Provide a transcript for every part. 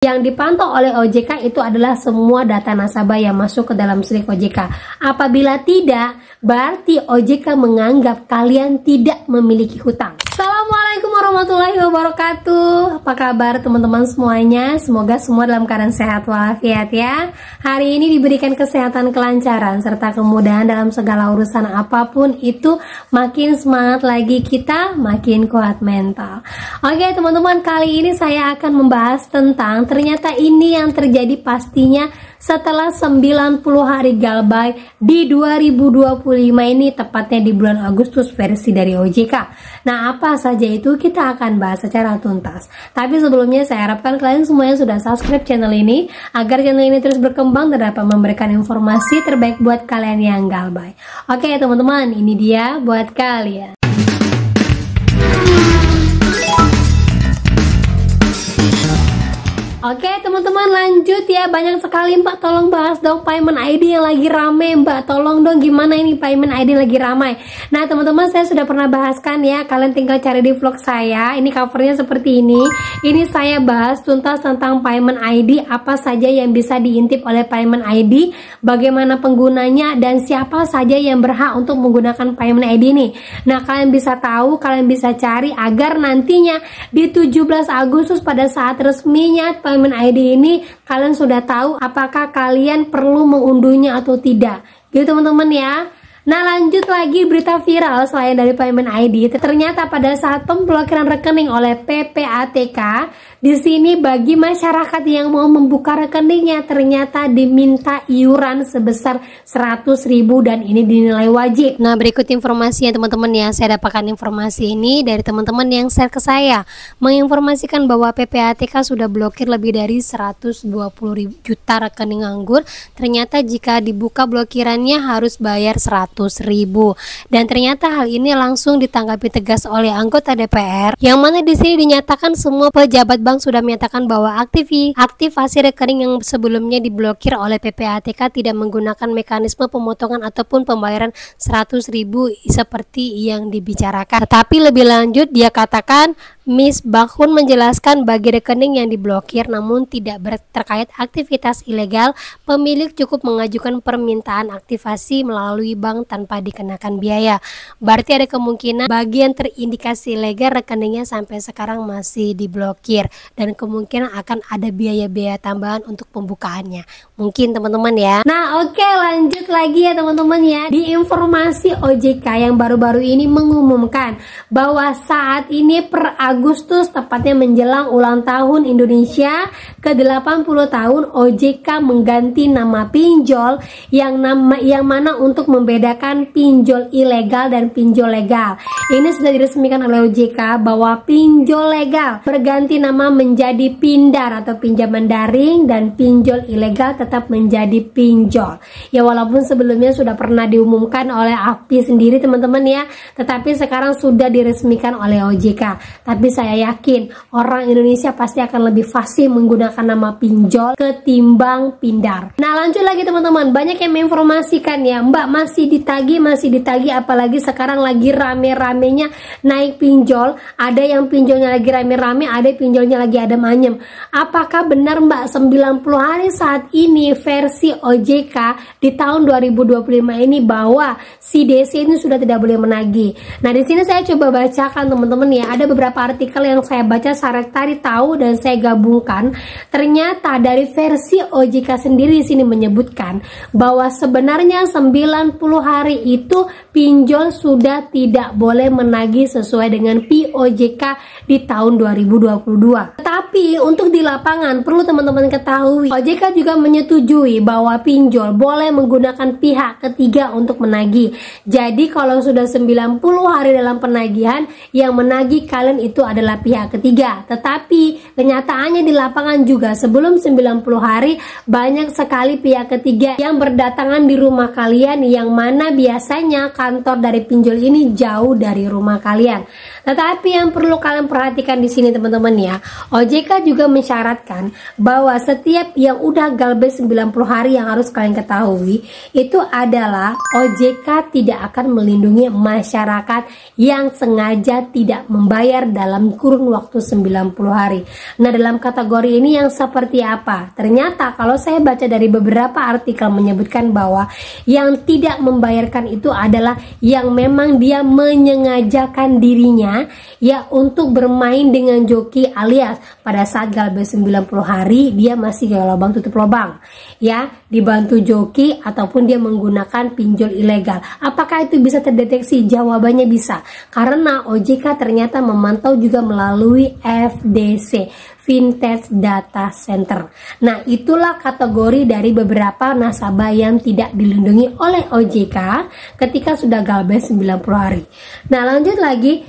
Yang dipantau oleh OJK itu adalah semua data nasabah yang masuk ke dalam slip OJK. Apabila tidak, berarti OJK menganggap kalian tidak memiliki hutang. Assalamualaikum warahmatullahi wabarakatuh. Apa kabar teman-teman semuanya? Semoga semua dalam keadaan sehat walafiat ya. Hari ini diberikan kesehatan, kelancaran, serta kemudahan dalam segala urusan apapun itu. Makin semangat lagi kita, makin kuat mental. Oke teman-teman, kali ini saya akan membahas tentang ternyata ini yang terjadi pastinya setelah 90 hari galbay di 2025 ini, tepatnya di bulan Agustus versi dari OJK. Nah, apa saja itu kita akan bahas secara tuntas. Tapi sebelumnya saya harapkan kalian semuanya sudah subscribe channel ini agar channel ini terus berkembang dan dapat memberikan informasi terbaik buat kalian yang galbay. Oke teman-teman, ini dia buat kalian. Oke teman-teman, lanjut ya. Banyak sekali Mbak, tolong bahas dong payment ID yang lagi rame Mbak. Tolong dong, gimana ini payment ID lagi ramai. Nah teman-teman, saya sudah pernah bahaskan ya. Kalian tinggal cari di vlog saya. Ini covernya seperti ini. Ini saya bahas tuntas tentang payment ID, apa saja yang bisa diintip oleh payment ID, bagaimana penggunanya, dan siapa saja yang berhak untuk menggunakan payment ID ini. Nah kalian bisa tahu, kalian bisa cari agar nantinya di 17 Agustus pada saat resminya payment ID ini kalian sudah tahu apakah kalian perlu mengunduhnya atau tidak gitu teman-teman ya. Nah lanjut lagi, berita viral selain dari payment ID, ternyata pada saat pemblokiran rekening oleh PPATK, di sini bagi masyarakat yang mau membuka rekeningnya ternyata diminta iuran sebesar 100.000 dan ini dinilai wajib. Nah berikut informasi ya teman-teman ya, saya dapatkan informasi ini dari teman-teman yang share ke saya, menginformasikan bahwa PPATK sudah blokir lebih dari 120 juta rekening nganggur. Ternyata jika dibuka blokirannya harus bayar 100.000, dan ternyata hal ini langsung ditanggapi tegas oleh anggota DPR, yang mana di sini dinyatakan semua pejabat bank sudah menyatakan bahwa aktivasi rekening yang sebelumnya diblokir oleh PPATK tidak menggunakan mekanisme pemotongan ataupun pembayaran 100.000 seperti yang dibicarakan. Tetapi lebih lanjut dia katakan, Miss Bakhun menjelaskan bagi rekening yang diblokir namun tidak terkait aktivitas ilegal, pemilik cukup mengajukan permintaan aktivasi melalui bank tanpa dikenakan biaya. Berarti ada kemungkinan bagi yang terindikasi ilegal rekeningnya sampai sekarang masih diblokir dan kemungkinan akan ada biaya-biaya tambahan untuk pembukaannya. Mungkin teman-teman ya. Nah oke, lanjut lagi ya teman-teman ya. Di informasi OJK yang baru-baru ini mengumumkan bahwa saat ini per Agustus, tepatnya menjelang ulang tahun Indonesia ke 80 tahun, OJK mengganti nama pinjol yang mana untuk membedakan pinjol ilegal dan pinjol legal. Ini sudah diresmikan oleh OJK bahwa pinjol legal berganti nama menjadi pindar atau pinjaman daring, dan pinjol ilegal tetap menjadi pinjol. Ya walaupun sebelumnya sudah pernah diumumkan oleh API sendiri teman-teman ya, tetapi sekarang sudah diresmikan oleh OJK. Tapi saya yakin orang Indonesia pasti akan lebih fasih menggunakan nama pinjol ketimbang pindar. Nah lanjut lagi teman-teman, banyak yang menginformasikan ya, Mbak masih ditagih, apalagi sekarang lagi rame-ramenya naik pinjol. Ada yang pinjolnya lagi rame-rame, ada pinjolnya lagi ada manyem. Apakah benar Mbak 90 hari saat ini versi OJK di tahun 2025 ini bahwa si DC ini sudah tidak boleh menagih? Nah di sini saya coba bacakan teman-teman ya, ada beberapa artikel yang saya baca, saya cari tahu dan saya gabungkan. Ternyata dari versi OJK sendiri di sini menyebutkan bahwa sebenarnya 90 hari itu pinjol sudah tidak boleh menagih sesuai dengan POJK di tahun 2022. Tetapi untuk di lapangan perlu teman-teman ketahui, OJK juga menyetujui bahwa pinjol boleh menggunakan pihak ketiga untuk menagih. Jadi kalau sudah 90 hari dalam penagihan, yang menagih kalian itu adalah pihak ketiga. Tetapi kenyataannya di lapangan juga sebelum 90 hari banyak sekali pihak ketiga yang berdatangan di rumah kalian, yang mana biasanya kantor dari pinjol ini jauh dari rumah kalian. Tetapi yang perlu kalian perhatikan di sini teman-teman ya, OJK juga mensyaratkan bahwa setiap yang udah galbay 90 hari yang harus kalian ketahui itu adalah OJK tidak akan melindungi masyarakat yang sengaja tidak membayar dalam kurun waktu 90 hari. Nah, dalam kategori ini yang seperti apa? Ternyata kalau saya baca dari beberapa artikel menyebutkan bahwa yang tidak membayarkan itu adalah yang memang dia menyengajakan dirinya ya untuk bermain dengan joki, alias pada saat galbay 90 hari dia masih gaya lubang tutup lubang ya, dibantu joki ataupun dia menggunakan pinjol ilegal. Apakah itu bisa terdeteksi? Jawabannya bisa, karena OJK ternyata memantau juga melalui FDC, Vintage Data Center. Nah, itulah kategori dari beberapa nasabah yang tidak dilindungi oleh OJK ketika sudah galbay 90 hari. Nah, lanjut lagi,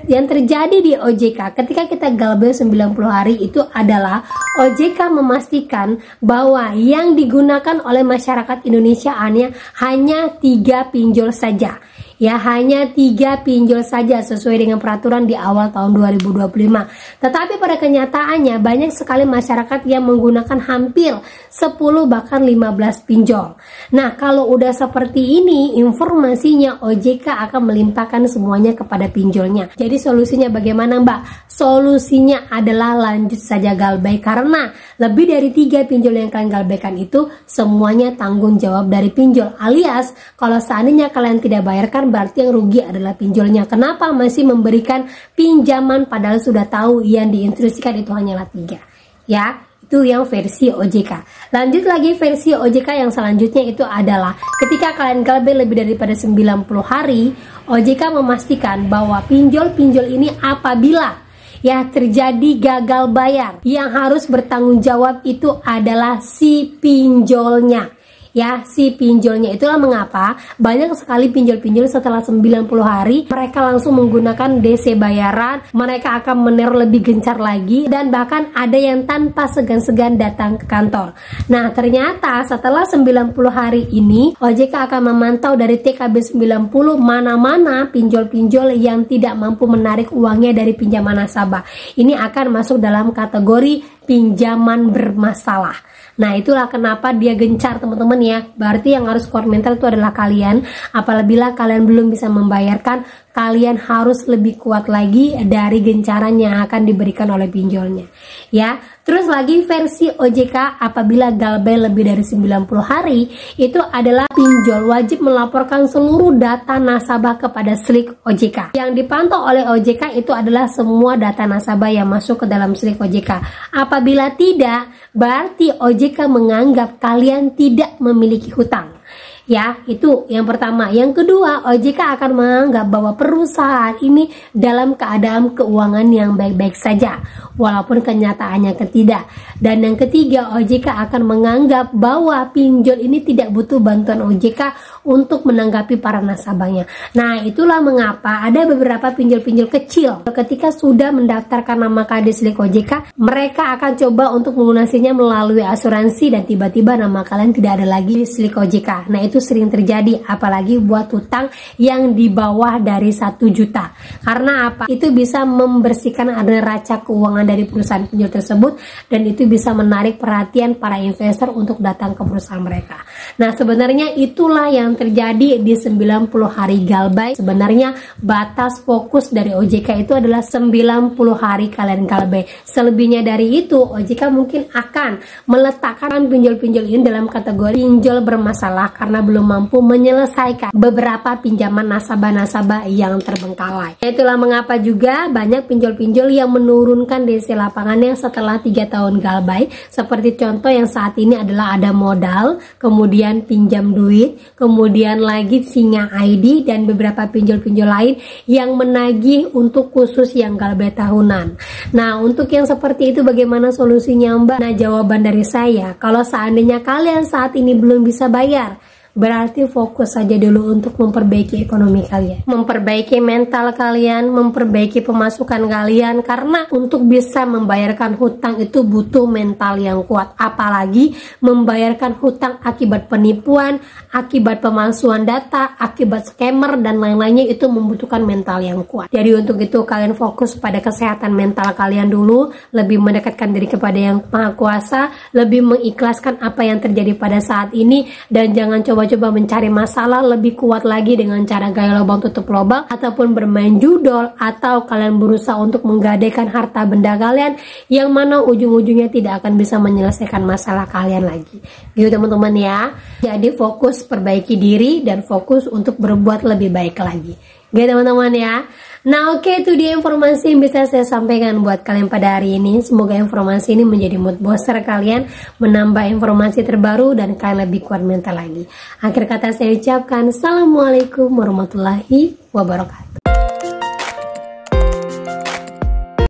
yang terjadi di OJK ketika kita galbay 90 hari itu adalah OJK memastikan bahwa yang digunakan oleh masyarakat Indonesia hanya 3 pinjol saja. Ya, hanya 3 pinjol saja sesuai dengan peraturan di awal tahun 2025. Tetapi pada kenyataannya banyak sekali masyarakat yang menggunakan hampir 10 bahkan 15 pinjol. Nah, kalau udah seperti ini informasinya OJK akan melimpahkan semuanya kepada pinjolnya. Jadi solusinya bagaimana, Mbak? Solusinya adalah lanjut saja galbay, karena lebih dari 3 pinjol yang kalian galbaykan itu semuanya tanggung jawab dari pinjol, alias kalau seandainya kalian tidak bayarkan berarti yang rugi adalah pinjolnya. Kenapa masih memberikan pinjaman padahal sudah tahu yang diinstruksikan itu hanyalah 3 ya? Itu yang versi OJK. Lanjut lagi versi OJK yang selanjutnya itu adalah ketika kalian galbay lebih daripada 90 hari, OJK memastikan bahwa pinjol-pinjol ini apabila ya terjadi gagal bayar, yang harus bertanggung jawab itu adalah si pinjolnya. Ya, si pinjolnya. Itulah mengapa banyak sekali pinjol-pinjol setelah 90 hari mereka langsung menggunakan DC bayaran, mereka akan meneror lebih gencar lagi, dan bahkan ada yang tanpa segan-segan datang ke kantor. Nah, ternyata setelah 90 hari ini OJK akan memantau dari TKB 90 mana-mana pinjol-pinjol yang tidak mampu menarik uangnya dari pinjaman nasabah. Ini akan masuk dalam kategori pinjaman bermasalah. Nah, itulah kenapa dia gencar teman-teman ya. Berarti yang harus kuat mental itu adalah kalian. Apabila kalian belum bisa membayarkan, kalian harus lebih kuat lagi dari gencaran yang akan diberikan oleh pinjolnya ya. Terus lagi versi OJK apabila galbay lebih dari 90 hari itu adalah pinjol wajib melaporkan seluruh data nasabah kepada Slik OJK. Yang dipantau oleh OJK itu adalah semua data nasabah yang masuk ke dalam Slik OJK. Apabila tidak, berarti OJK menganggap kalian tidak memiliki hutang. Ya, itu yang pertama. Yang kedua, OJK akan menganggap bahwa perusahaan ini dalam keadaan keuangan yang baik-baik saja, walaupun kenyataannya tidak. Dan yang ketiga, OJK akan menganggap bahwa pinjol ini tidak butuh bantuan OJK untuk menanggapi para nasabahnya. Nah, itulah mengapa ada beberapa pinjol-pinjol kecil ketika sudah mendaftarkan nama KD Slik OJK, mereka akan coba untuk melunasinya melalui asuransi dan tiba-tiba nama kalian tidak ada lagi di Slik OJK. Nah, itu sering terjadi, apalagi buat hutang yang di bawah dari 1 juta. Karena apa? Itu bisa membersihkan neraca keuangan dari perusahaan pinjol tersebut, dan itu bisa menarik perhatian para investor untuk datang ke perusahaan mereka. Nah, sebenarnya itulah yang terjadi di 90 hari galbay. Sebenarnya batas fokus dari OJK itu adalah 90 hari kalian galbay. Selebihnya dari itu, OJK mungkin akan meletakkan pinjol-pinjol ini dalam kategori pinjol bermasalah karena belum mampu menyelesaikan beberapa pinjaman nasabah-nasabah yang terbengkalai. Itulah mengapa juga banyak pinjol-pinjol yang menurunkan DC lapangannya setelah 3 tahun galbay. Seperti contoh yang saat ini adalah ada modal, kemudian pinjam duit, kemudian lagi Singa ID, dan beberapa pinjol-pinjol lain yang menagih untuk khusus yang galbay tahunan. Nah, untuk yang seperti itu bagaimana solusinya, Mbak? Nah, jawaban dari saya, kalau seandainya kalian saat ini belum bisa bayar, berarti fokus saja dulu untuk memperbaiki ekonomi kalian, memperbaiki mental kalian, memperbaiki pemasukan kalian, karena untuk bisa membayarkan hutang itu butuh mental yang kuat, apalagi membayarkan hutang akibat penipuan, akibat pemalsuan data, akibat scammer dan lain-lainnya, itu membutuhkan mental yang kuat. Jadi untuk itu kalian fokus pada kesehatan mental kalian dulu, lebih mendekatkan diri kepada Yang Maha Kuasa, lebih mengikhlaskan apa yang terjadi pada saat ini, dan jangan coba-coba mencari masalah lebih kuat lagi dengan cara gaya lubang tutup lubang ataupun bermain judol, atau kalian berusaha untuk menggadaikan harta benda kalian yang mana ujung-ujungnya tidak akan bisa menyelesaikan masalah kalian lagi. Gitu teman-teman ya. Jadi fokus perbaiki diri dan fokus untuk berbuat lebih baik lagi. Gitu teman-teman ya. Nah oke, itu dia informasi yang bisa saya sampaikan buat kalian pada hari ini. Semoga informasi ini menjadi mood booster kalian, menambah informasi terbaru dan kalian lebih kuat mental lagi. Akhir kata saya ucapkan Assalamualaikum warahmatullahi wabarakatuh.